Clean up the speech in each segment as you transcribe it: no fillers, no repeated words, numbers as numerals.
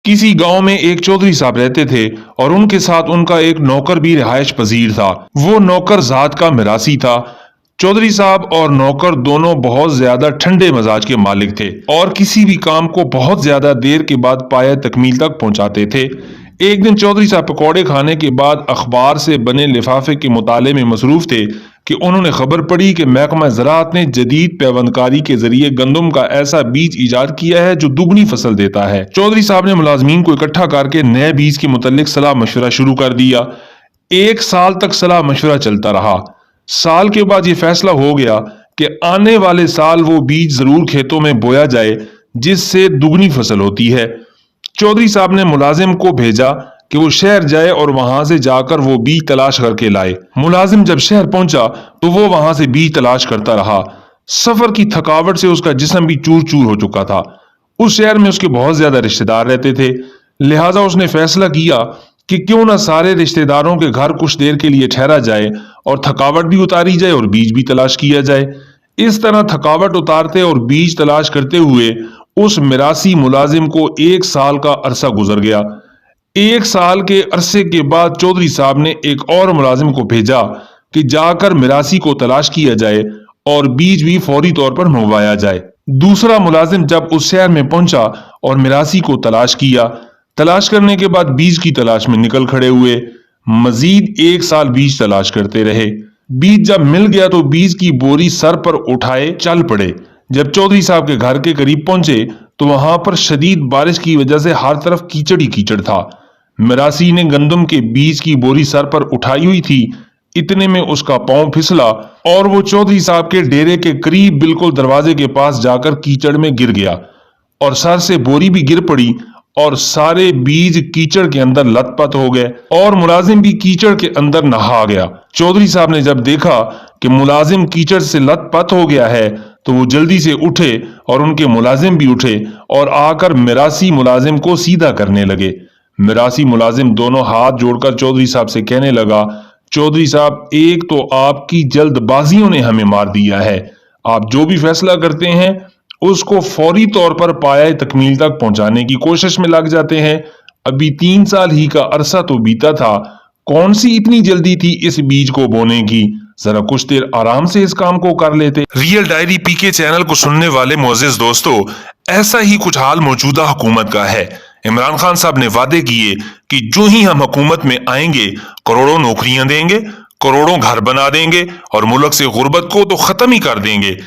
किसी गांव में एक चौधरी साहब रहते थे और उनके साथ उनका एक नौकर भी रिहायश पजीर था। वो नौकर जात का मिरासी था। चौधरी साहब और नौकर दोनों बहुत ज्यादा ठंडे मिजाज के मालिक थे और किसी भी काम को बहुत ज्यादा देर के बाद पाया तकमील तक पहुंचाते थे। एक दिन चौधरी साहब पकौड़े खाने के बाद अखबार से बने लिफाफे के मुताले में मसरूफ थे कि उन्होंने खबर पड़ी कि महकमा ज़राअत ने जदीद पैवंदकारी के जरिए गंदम का ऐसा बीज इजाद किया है जो दुगनी फसल देता है। चौधरी साहब ने मुलाजमीन को इकट्ठा करके नए बीज के मुतालिक सलाह मशवरा शुरू कर दिया। 1 साल तक सलाह मशवरा चलता रहा। साल के बाद ये फैसला हो गया कि आने वाले साल वो बीज जरूर खेतों में बोया जाए जिससे दुगनी फसल होती है। चौधरी साहब ने मुलाजिम को भेजा कि वो शहर जाए और वहां से जाकर वो बीज तलाश करके लाए। मुलाजिम जब शहर पहुंचा तो वो वहां से बीज तलाश करता रहा। सफर की थकावट से उसका जिस्म भी चूर चूर हो चुका था। उस शहर में उसके बहुत ज्यादा रिश्तेदार रहते थे, लिहाजा उसने फैसला किया कि क्यों ना सारे रिश्तेदारों के घर कुछ देर के लिए ठहरा जाए और थकावट भी उतारी जाए और बीज भी तलाश किया जाए। इस तरह थकावट उतारते और बीज तलाश करते हुए उस मिरासी मुलाजिम को 1 साल का अरसा गुजर गया। 1 साल के अरसे के बाद चौधरी साहब ने एक और मुलाजिम को भेजा कि जाकर मिरासी को तलाश किया जाए और बीज भी फौरी तौर पर मंगवाया जाए। दूसरा मुलाजिम जब उस शहर में पहुंचा और मिरासी को तलाश किया, तलाश करने के बाद बीज की तलाश में निकल खड़े हुए। मजीद 1 साल बीज तलाश करते रहे। बीज जब मिल गया तो बीज की बोरी सर पर उठाए चल पड़े। जब चौधरी साहब के घर के करीब पहुंचे तो वहां पर शदीद बारिश की वजह से हर तरफ कीचड़ ही कीचड़ था। मिरासी ने गंदम के बीज की बोरी सर पर उठाई हुई थी। इतने में उसका पांव फिसला और वो चौधरी साहब के डेरे के करीब बिल्कुल दरवाजे के पास जाकर कीचड़ में गिर गया और सर से बोरी भी गिर पड़ी और सारे बीज कीचड़ के अंदर लथपथ हो गए और मुलाजिम भी कीचड़ के अंदर नहा गया। चौधरी साहब ने जब देखा कि मुलाजिम कीचड़ से लथपथ हो गया है तो वो जल्दी से उठे और उनके मुलाजिम भी उठे और आकर मिरासी मुलाजिम को सीधा करने लगे। मिरासी मुलाजिम दोनों हाथ जोड़कर चौधरी साहब से कहने लगा, चौधरी साहब, एक तो आपकी जल्दबाजियों ने हमें मार दिया है। आप जो भी फैसला करते हैं उसको फौरी तौर पर पाया तकमील तक पहुंचाने की कोशिश में लग जाते हैं। अभी 3 साल ही का अरसा तो बीता था, कौन सी इतनी जल्दी थी इस बीज को बोने की? जरा कुछ देर आराम से इस काम को कर लेते। रियल डायरी पीके चैनल को सुनने वाले मोअज़्ज़िज़ दोस्तों, ऐसा ही कुछ हाल मौजूदा हुकूमत का है। इमरान खान साहब ने वादे किए कि जो ही हम हुकूमत में आएंगे करोड़ों नौकरियां देंगे, करोड़ों घर बना देंगे और मुल्क से गुर्बत को तो खत्म ही कर देंगे।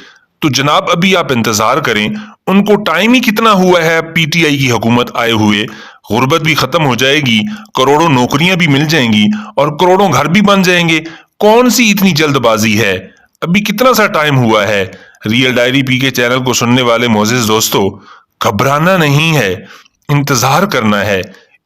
तो जनाब अभी आप इंतजार करें, उनको टाइम ही कितना हुआ है पीटीआई की हुकूमत आए हुए, गुर्बत भी खत्म हो जाएगी, करोड़ों नौकरियां भी मिल जाएंगी और करोड़ों घर भी बन जाएंगे। कौन सी इतनी जल्दबाजी है? अभी कितना सा टाइम हुआ है? रियल डायरी पीके चैनल को सुनने वाले मोअज़्ज़िज़ दोस्तों, घबराना नहीं है, इंतजार करना है।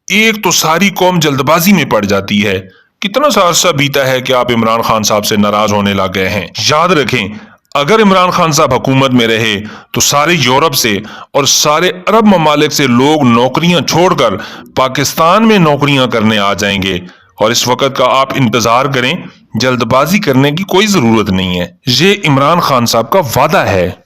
एक तो सारी कौम जल्दबाजी में पड़ जाती है। कितना सा अरसा बीता है कि आप इमरान खान साहब से नाराज होने लग गए हैं। याद रखें, अगर इमरान खान साहब हुकूमत में रहे तो सारे यूरोप से और सारे अरब ममालिक से लोग नौकरियां छोड़कर पाकिस्तान में नौकरियां करने आ जाएंगे और इस वक्त का आप इंतजार करें, जल्दबाजी करने की कोई जरूरत नहीं है। ये इमरान खान साहब का वादा है।